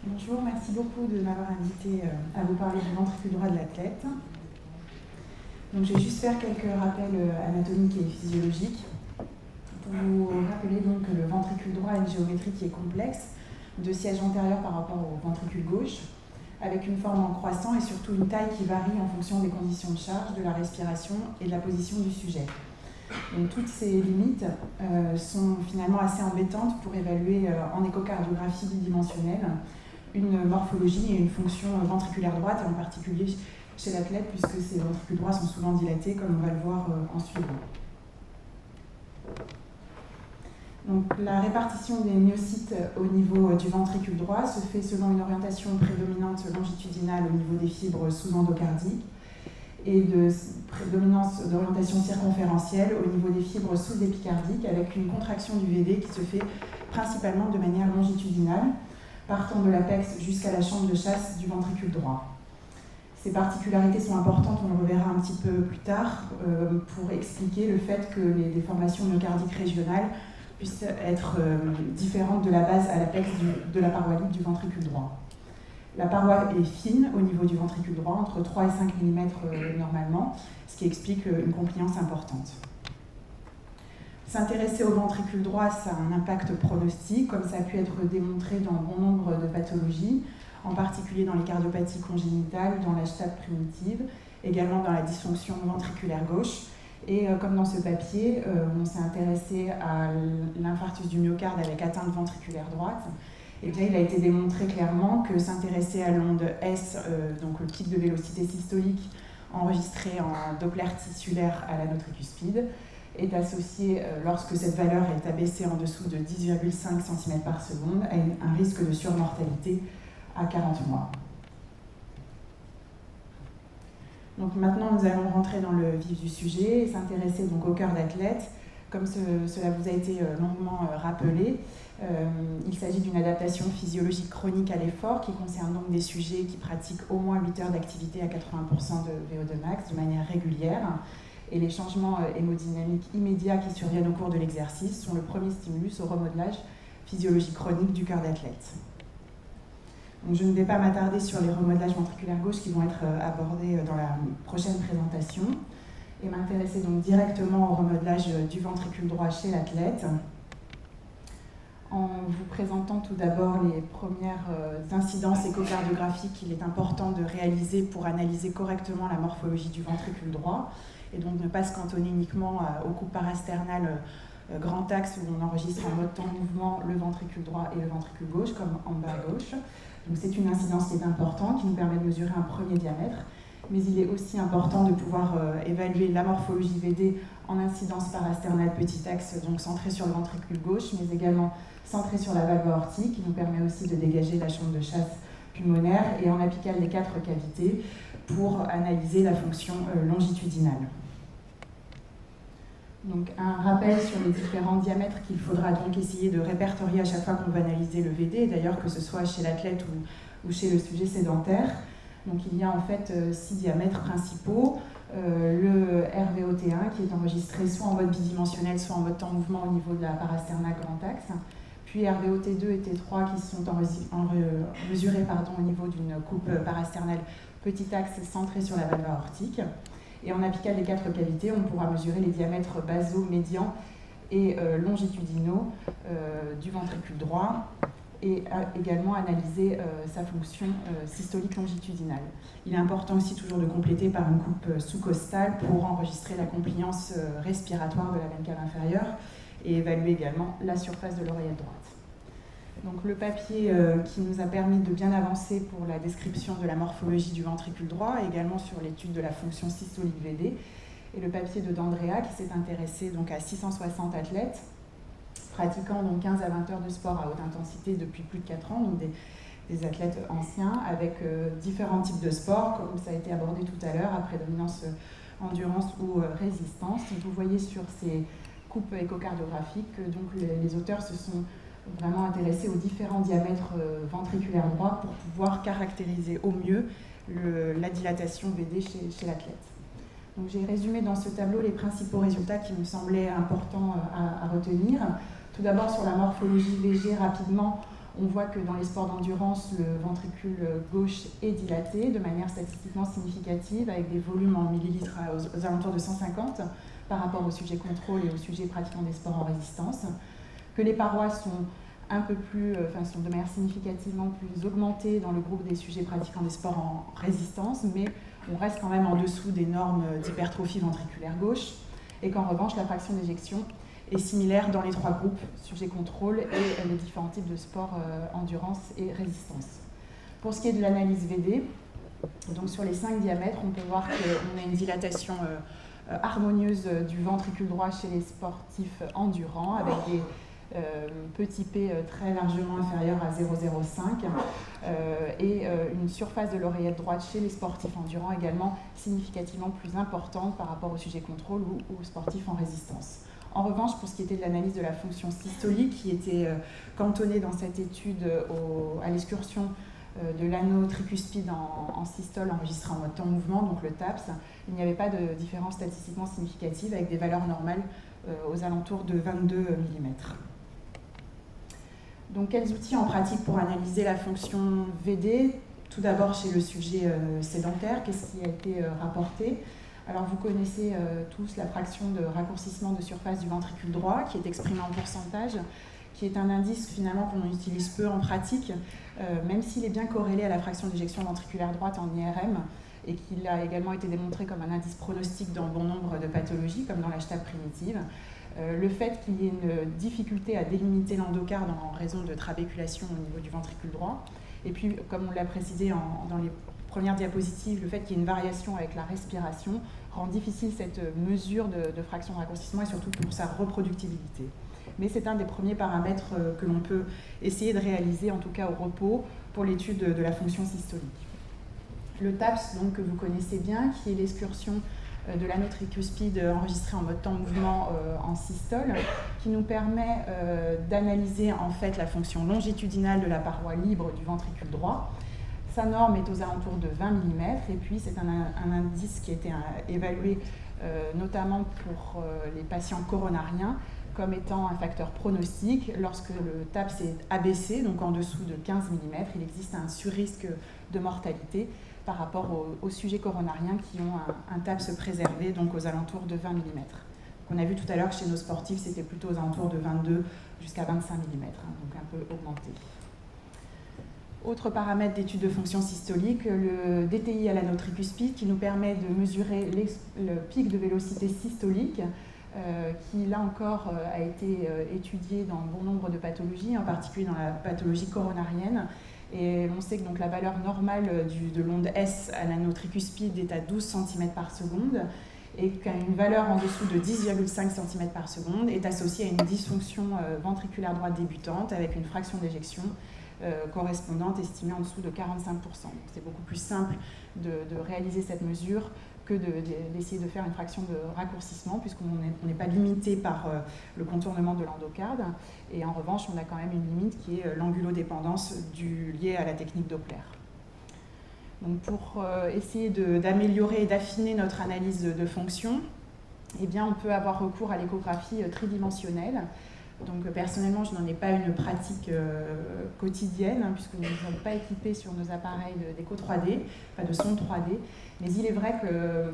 Bonjour, merci beaucoup de m'avoir invité à vous parler du ventricule droit de l'athlète. Donc, je vais juste faire quelques rappels anatomiques et physiologiques pour vous rappeler donc que le ventricule droit a une géométrie qui est complexe, de siège antérieur par rapport au ventricule gauche, avec une forme en croissant et surtout une taille qui varie en fonction des conditions de charge, de la respiration et de la position du sujet. Donc, toutes ces limites sont finalement assez embêtantes pour évaluer en échocardiographie bidimensionnelle une morphologie et une fonction ventriculaire droite, et en particulier chez l'athlète, puisque ces ventricules droits sont souvent dilatés, comme on va le voir en suivant. Donc, la répartition des myocytes au niveau du ventricule droit se fait selon une orientation prédominante longitudinale au niveau des fibres sous-endocardiques et de prédominance d'orientation circonférentielle au niveau des fibres sous-épicardiques, avec une contraction du VD qui se fait principalement de manière longitudinale, partant de l'apex jusqu'à la chambre de chasse du ventricule droit. Ces particularités sont importantes, on le reverra un petit peu plus tard, pour expliquer le fait que les déformations myocardiques régionales puissent être différentes de la base à l'apex de la paroi libre du ventricule droit. La paroi est fine au niveau du ventricule droit, entre 3 et 5 mm normalement, ce qui explique une compliance importante. S'intéresser au ventricule droit, ça a un impact pronostic, comme ça a pu être démontré dans bon nombre de pathologies, en particulier dans les cardiopathies congénitales, dans la STAP primitive, également dans la dysfonction ventriculaire gauche. Et comme dans ce papier, on s'est intéressé à l'infarctus du myocarde avec atteinte ventriculaire droite. Et bien, il a été démontré clairement que s'intéresser à l'onde S, donc le pic de vélocité systolique enregistré en Doppler tissulaire à l'anotricuspide, est associé, lorsque cette valeur est abaissée en dessous de 10,5 cm par seconde, à un risque de surmortalité à 40 mois. Donc maintenant, nous allons rentrer dans le vif du sujet et s'intéresser donc au cœur d'athlète. Comme cela vous a été longuement rappelé, il s'agit d'une adaptation physiologique chronique à l'effort qui concerne donc des sujets qui pratiquent au moins 8 heures d'activité à 80% de VO2 max de manière régulière. Et les changements hémodynamiques immédiats qui surviennent au cours de l'exercice sont le premier stimulus au remodelage physiologique chronique du cœur d'athlète. Donc, je ne vais pas m'attarder sur les remodelages ventriculaires gauche qui vont être abordés dans la prochaine présentation et m'intéresser donc directement au remodelage du ventricule droit chez l'athlète en vous présentant tout d'abord les premières incidences échocardiographiques qu'il est important de réaliser pour analyser correctement la morphologie du ventricule droit et donc ne pas se cantonner uniquement aux coupes parasternales grand axe où on enregistre en mode temps de mouvement le ventricule droit et le ventricule gauche comme en bas à gauche. Donc c'est une incidence qui est importante, qui nous permet de mesurer un premier diamètre, mais il est aussi important de pouvoir évaluer la morphologie VD en incidence parasternale petit axe, donc centrée sur le ventricule gauche, mais également centrée sur la valve aortique, qui nous permet aussi de dégager la chambre de chasse pulmonaire, et en apicale des 4 cavités pour analyser la fonction longitudinale. Donc un rappel sur les différents diamètres qu'il faudra donc essayer de répertorier à chaque fois qu'on va analyser le VD, d'ailleurs que ce soit chez l'athlète ou chez le sujet sédentaire. Donc il y a en fait 6 diamètres principaux. Le RVOT1 qui est enregistré soit en mode bidimensionnel, soit en mode temps mouvement au niveau de la parasternale grand axe. Puis RVOT2 et T3 qui sont mesurés au niveau d'une coupe parasternale petit axe centrée sur la valve aortique. Et en apicale des 4 cavités, on pourra mesurer les diamètres basaux, médians et longitudinaux du ventricule droit et également analyser sa fonction systolique longitudinale. Il est important aussi toujours de compléter par une coupe sous-costale pour enregistrer la compliance respiratoire de la veine cave inférieure et évaluer également la surface de l'oreillette droite. Donc le papier qui nous a permis de bien avancer pour la description de la morphologie du ventricule droit et également sur l'étude de la fonction systolique VD et le papier de D'Andrea qui s'est intéressé donc à 660 athlètes pratiquant donc 15 à 20 heures de sport à haute intensité depuis plus de 4 ans, donc des athlètes anciens avec différents types de sports comme ça a été abordé tout à l'heure à prédominance endurance ou résistance. Donc, vous voyez sur ces coupes échocardiographiques que donc les auteurs se sont vraiment intéressés aux différents diamètres ventriculaires droits pour pouvoir caractériser au mieux la dilatation VD chez l'athlète. Donc j'ai résumé dans ce tableau les principaux résultats qui me semblaient importants à retenir. Tout d'abord sur la morphologie VG rapidement on voit que dans les sports d'endurance, le ventricule gauche est dilaté de manière statistiquement significative, avec des volumes en millilitres aux alentours de 150 par rapport au sujet contrôle et au sujet pratiquant des sports en résistance, que les parois sont sont de manière significativement plus augmentées dans le groupe des sujets pratiquant des sports en résistance, mais on reste quand même en dessous des normes d'hypertrophie ventriculaire gauche, et qu'en revanche, la fraction d'éjection est similaire dans les trois groupes, sujet contrôle et les différents types de sports endurance et résistance. Pour ce qui est de l'analyse VD, donc sur les 5 diamètres, on peut voir qu'on a une dilatation harmonieuse du ventricule droit chez les sportifs endurants, avec des petit p très largement inférieur à 0,05 et une surface de l'oreillette droite chez les sportifs endurants également significativement plus importante par rapport au sujet contrôle ou aux sportifs en résistance. En revanche, pour ce qui était de l'analyse de la fonction systolique, qui était cantonnée dans cette étude à l'excursion de l'anneau tricuspide en systole enregistré en mode temps-mouvement, donc le TAPS, il n'y avait pas de différence statistiquement significative avec des valeurs normales aux alentours de 22 mm. Donc, quels outils en pratique pour analyser la fonction VD? Tout d'abord chez le sujet sédentaire, qu'est-ce qui a été rapporté? Alors, vous connaissez tous la fraction de raccourcissement de surface du ventricule droit, qui est exprimée en pourcentage, qui est un indice finalement qu'on utilise peu en pratique, même s'il est bien corrélé à la fraction d'éjection ventriculaire droite en IRM, et qu'il a également été démontré comme un indice pronostique dans bon nombre de pathologies, comme dans la STAB primitive. Le fait qu'il y ait une difficulté à délimiter l'endocarde en raison de trabéculation au niveau du ventricule droit, et puis comme on l'a précisé dans les premières diapositives, le fait qu'il y ait une variation avec la respiration rend difficile cette mesure de fraction de raccourcissement et surtout pour sa reproductibilité. Mais c'est un des premiers paramètres que l'on peut essayer de réaliser, en tout cas au repos, pour l'étude de la fonction systolique. Le TAPS, donc, que vous connaissez bien, qui est l'excursion de l'anneau tricuspide enregistré en mode temps-mouvement en systole, qui nous permet d'analyser en fait la fonction longitudinale de la paroi libre du ventricule droit. Sa norme est aux alentours de 20 mm, et puis c'est un indice qui a été évalué notamment pour les patients coronariens comme étant un facteur pronostic. Lorsque le TAPS est abaissé, donc en dessous de 15 mm, il existe un surrisque de mortalité par rapport aux sujets coronariens qui ont un TAPS préservé, donc aux alentours de 20 mm. On a vu tout à l'heure que chez nos sportifs, c'était plutôt aux alentours de 22 jusqu'à 25 mm, donc un peu augmenté. Autre paramètre d'étude de fonction systolique, le DTI à l'anneau tricuspide, qui nous permet de mesurer le pic de vélocité systolique, qui là encore a été étudié dans bon nombre de pathologies, en particulier dans la pathologie coronarienne. Et on sait que donc la valeur normale de l'onde S à l'anneau tricuspide est à 12 cm par seconde et qu'une valeur en dessous de 10,5 cm par seconde est associée à une dysfonction ventriculaire droite débutante avec une fraction d'éjection correspondante estimée en dessous de 45%. C'est beaucoup plus simple de réaliser cette mesure que d'essayer de faire une fraction de raccourcissement, puisqu'on n'est pas limité par le contournement de l'endocarde. Et en revanche, on a quand même une limite qui est l'angulodépendance liée à la technique Doppler. Donc pour essayer d'améliorer et d'affiner notre analyse de fonction, eh bien, on peut avoir recours à l'échographie tridimensionnelle. Donc personnellement, je n'en ai pas une pratique quotidienne, puisque nous ne sommes pas équipés sur nos appareils d'écho 3D, enfin de sonde 3D. Mais il est vrai que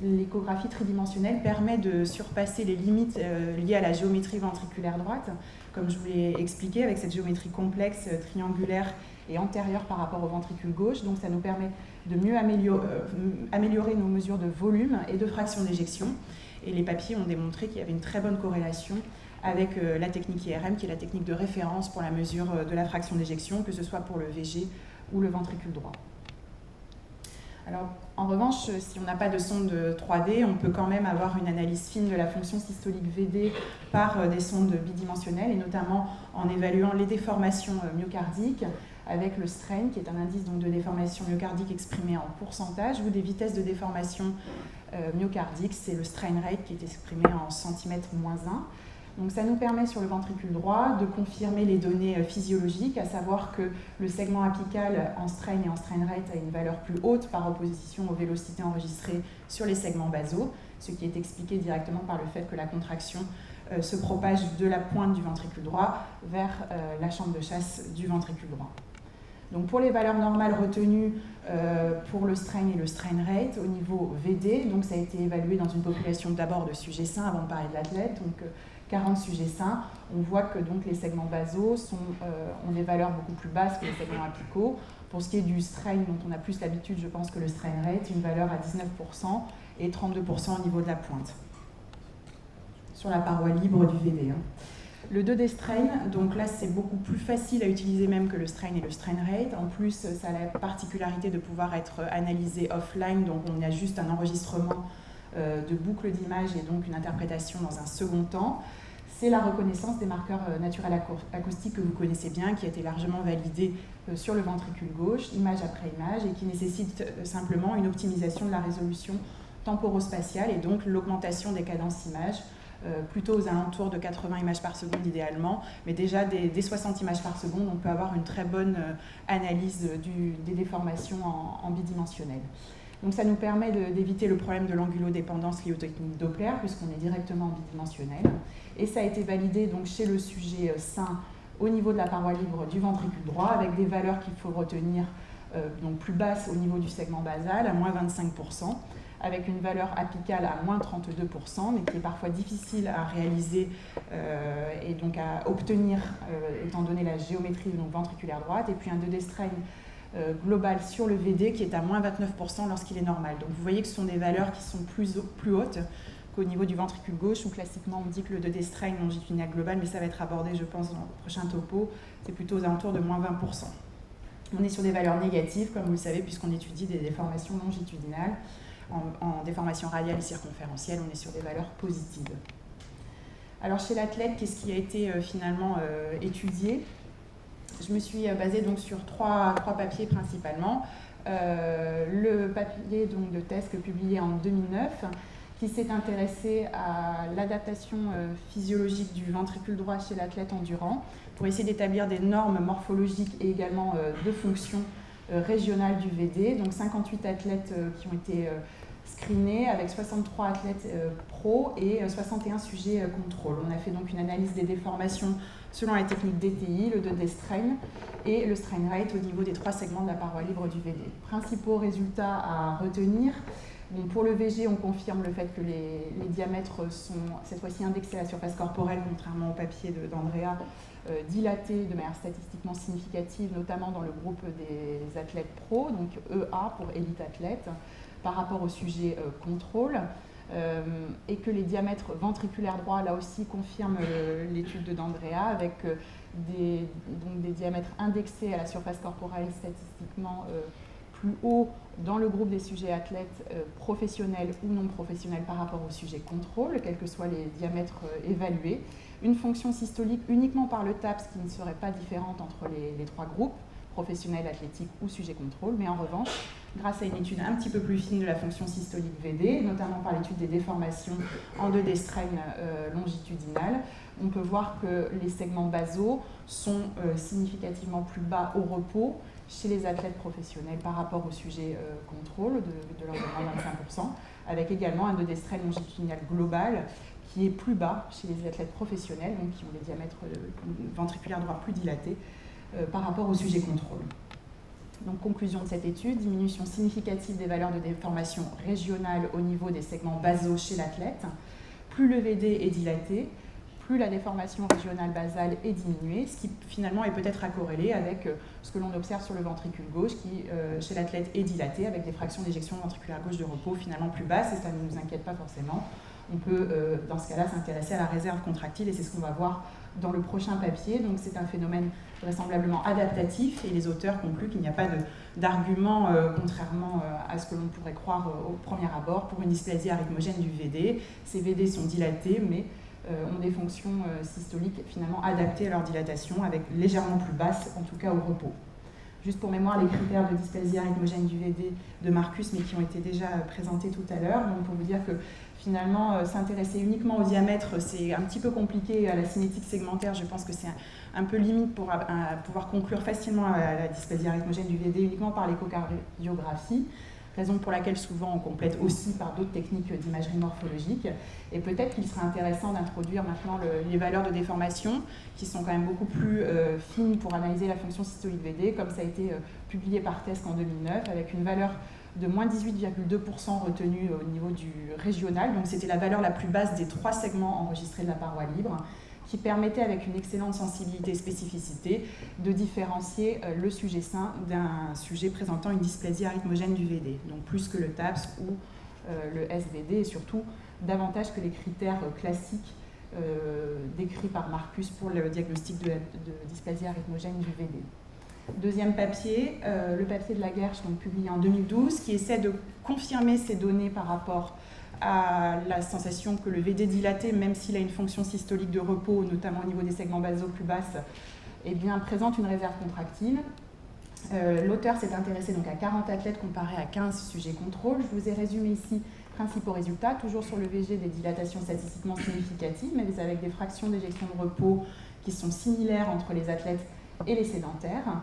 l'échographie tridimensionnelle permet de surpasser les limites liées à la géométrie ventriculaire droite, comme je vous l'ai expliqué, avec cette géométrie complexe, triangulaire et antérieure par rapport au ventricule gauche. Donc ça nous permet de mieux améliorer nos mesures de volume et de fraction d'éjection. Et les papiers ont démontré qu'il y avait une très bonne corrélation avec la technique IRM, qui est la technique de référence pour la mesure de la fraction d'éjection, que ce soit pour le VG ou le ventricule droit. Alors, en revanche, si on n'a pas de sonde 3D, on peut quand même avoir une analyse fine de la fonction systolique VD par des sondes bidimensionnelles, et notamment en évaluant les déformations myocardiques avec le strain, qui est un indice donc, de déformation myocardique exprimé en pourcentage, ou des vitesses de déformation myocardique, c'est le strain rate qui est exprimé en centimètres moins 1. Donc ça nous permet sur le ventricule droit de confirmer les données physiologiques, à savoir que le segment apical en strain et en strain rate a une valeur plus haute par opposition aux vélocités enregistrées sur les segments basaux, ce qui est expliqué directement par le fait que la contraction se propage de la pointe du ventricule droit vers la chambre de chasse du ventricule droit. Donc pour les valeurs normales retenues pour le strain et le strain rate au niveau VD, donc ça a été évalué dans une population d'abord de sujets sains avant de parler de l'athlète, donc 40 sujets sains, on voit que donc les segments basaux ont des valeurs beaucoup plus basses que les segments apicaux. Pour ce qui est du strain, dont on a plus l'habitude, je pense que le strain rate, une valeur à 19% et 32% au niveau de la pointe, sur la paroi libre du VD. Le 2D strain, donc là c'est beaucoup plus facile à utiliser même que le strain et le strain rate. En plus, ça a la particularité de pouvoir être analysé offline, donc on a juste un enregistrement de boucles d'images et donc une interprétation dans un second temps. C'est la reconnaissance des marqueurs naturels acoustiques que vous connaissez bien, qui a été largement validé sur le ventricule gauche, image après image, et qui nécessite simplement une optimisation de la résolution temporospatiale et donc l'augmentation des cadences images, plutôt aux alentours de 80 images par seconde idéalement, mais déjà dès 60 images par seconde, on peut avoir une très bonne analyse des déformations en bidimensionnel. Donc ça nous permet d'éviter le problème de l'angulodépendance liée aux techniques Doppler, puisqu'on est directement en bidimensionnel. Et ça a été validé donc, chez le sujet sain au niveau de la paroi libre du ventricule droit, avec des valeurs qu'il faut retenir donc plus basses au niveau du segment basal, à moins 25%, avec une valeur apicale à moins 32%, mais qui est parfois difficile à réaliser et donc à obtenir, étant donné la géométrie donc, ventriculaire droite, et puis un 2D strain global sur le VD qui est à moins 29% lorsqu'il est normal. Donc vous voyez que ce sont des valeurs qui sont plus hautes qu'au niveau du ventricule gauche, où classiquement on dit que le 2D strain longitudinal global, mais ça va être abordé je pense dans le prochain topo, c'est plutôt aux alentours de moins 20%. On est sur des valeurs négatives, comme vous le savez, puisqu'on étudie des déformations longitudinales. En déformation radiale et circonférentielle, on est sur des valeurs positives. Alors chez l'athlète, qu'est-ce qui a été finalement étudié? Je me suis basée donc sur trois papiers principalement. Le papier donc, de Teske publié en 2009 qui s'est intéressé à l'adaptation physiologique du ventricule droit chez l'athlète endurant pour essayer d'établir des normes morphologiques et également de fonction régionale du VD. Donc 58 athlètes qui ont été screenés avec 63 athlètes pro et 61 sujets contrôle. On a fait donc une analyse des déformations selon la technique DTI, le 2D strain et le strain rate au niveau des 3 segments de la paroi libre du VD. Principaux résultats à retenir. Bon, pour le VG, on confirme le fait que les diamètres sont cette fois-ci indexés à la surface corporelle, contrairement au papier d'Andrea, dilatés de manière statistiquement significative, notamment dans le groupe des athlètes pro, donc EA pour élite athlète, par rapport au sujet contrôle, et que les diamètres ventriculaires droits, là aussi, confirment l'étude d'Andrea, avec des diamètres indexés à la surface corporelle statistiquement plus haut dans le groupe des sujets athlètes professionnels ou non professionnels par rapport au sujet contrôle, quels que soient les diamètres évalués. Une fonction systolique uniquement par le TAPS qui ne serait pas différente entre les 3 groupes, professionnels, athlétiques ou sujet contrôle, mais en revanche, grâce à une étude un petit peu plus fine de la fonction systolique VD, notamment par l'étude des déformations en 2D strain longitudinal, on peut voir que les segments basaux sont significativement plus bas au repos chez les athlètes professionnels par rapport au sujet contrôle de l'ordre de 25%, avec également un 2D strain longitudinal global qui est plus bas chez les athlètes professionnels, donc qui ont des diamètres ventriculaires droits plus dilatés par rapport au sujet contrôle. Donc conclusion de cette étude, diminution significative des valeurs de déformation régionale au niveau des segments basaux chez l'athlète. Plus le VD est dilaté, plus la déformation régionale basale est diminuée, ce qui finalement est peut-être à corréler avec ce que l'on observe sur le ventricule gauche qui, chez l'athlète, est dilaté avec des fractions d'éjection ventriculaire gauche de repos finalement plus basses, et ça ne nous inquiète pas forcément. On peut, dans ce cas-là, s'intéresser à la réserve contractile, et c'est ce qu'on va voir dans le prochain papier. Donc c'est un phénomène vraisemblablement adaptatif, et les auteurs concluent qu'il n'y a pas d'argument, contrairement à ce que l'on pourrait croire au premier abord, pour une dysplasie arythmogène du VD. Ces VD sont dilatés, mais ont des fonctions systoliques finalement adaptées à leur dilatation, avec légèrement plus basses, en tout cas au repos. Juste pour mémoire, les critères de dysplasie arythmogène du VD de Marcus, mais qui ont été déjà présentés tout à l'heure. Donc pour vous dire que finalement, s'intéresser uniquement au diamètre, c'est un petit peu compliqué. À la cinétique segmentaire, je pense que c'est un peu limite pour pouvoir conclure facilement à la dysplasie arythmogène du VD uniquement par l'échocardiographie. raison pour laquelle souvent on complète aussi par d'autres techniques d'imagerie morphologique. Et peut-être qu'il serait intéressant d'introduire maintenant les valeurs de déformation, qui sont quand même beaucoup plus fines pour analyser la fonction systolique VD, comme ça a été publié par TESC en 2009, avec une valeur de moins 18,2% retenue au niveau du régional. Donc c'était la valeur la plus basse des 3 segments enregistrés de la paroi libre, qui permettait, avec une excellente sensibilité et spécificité, de différencier le sujet sain d'un sujet présentant une dysplasie arythmogène du VD, donc plus que le TAPS ou le SVD, et surtout davantage que les critères classiques décrits par Marcus pour le diagnostic de dysplasie arythmogène du VD. Deuxième papier, le papier de Laguerche, donc publié en 2012, qui essaie de confirmer ces données par rapport à la sensation que le VD dilaté, même s'il a une fonction systolique de repos, notamment au niveau des segments basaux plus basses, eh bien, présente une réserve contractile. L'auteur s'est intéressé donc à 40 athlètes comparés à 15 sujets contrôle. Je vous ai résumé ici principaux résultats, toujours sur le VG des dilatations statistiquement significatives, mais avec des fractions d'éjection de repos qui sont similaires entre les athlètes et les sédentaires.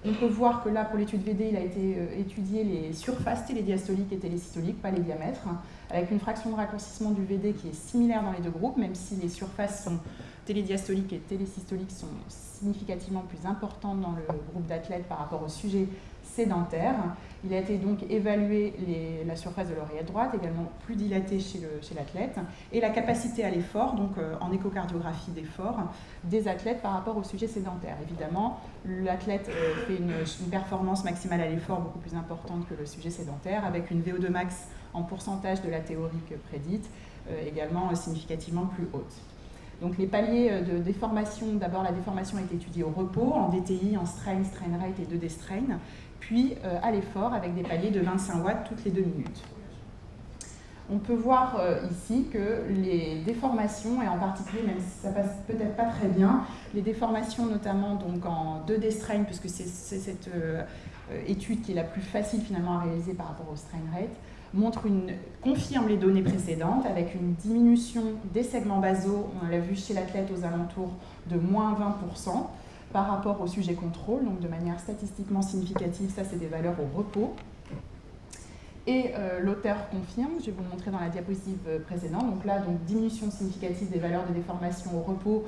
On peut voir que là, pour l'étude VD, il a été étudié les surfaces télédiastoliques et télésystoliques, pas les diamètres, avec une fraction de raccourcissement du VD qui est similaire dans les deux groupes, même si les surfaces télédiastoliques et télésystoliques sont significativement plus importantes dans le groupe d'athlètes par rapport au sujet sédentaire. Il a été donc évalué la surface de l'oreillette droite, également plus dilatée chez l'athlète, et la capacité à l'effort, donc en échocardiographie d'effort, des athlètes par rapport au sujet sédentaire. Évidemment, l'athlète fait une performance maximale à l'effort beaucoup plus importante que le sujet sédentaire, avec une VO2 max en pourcentage de la théorique prédite, également significativement plus haute. Donc les paliers de déformation, d'abord la déformation a été étudiée au repos, en DTI, en strain, strain rate et 2D strain, puis à l'effort avec des paliers de 25 watts toutes les 2 minutes. On peut voir ici que les déformations, et en particulier, même si ça passe peut-être pas très bien, les déformations notamment donc en 2D strain, puisque c'est cette étude qui est la plus facile finalement à réaliser par rapport au strain rate, confirme les données précédentes avec une diminution des segments basaux, on l'a vu chez l'athlète aux alentours de moins 20% par rapport au sujet contrôle, donc de manière statistiquement significative, ça c'est des valeurs au repos. Et l'auteur confirme, je vais vous le montrer dans la diapositive précédente, donc là, diminution significative des valeurs de déformation au repos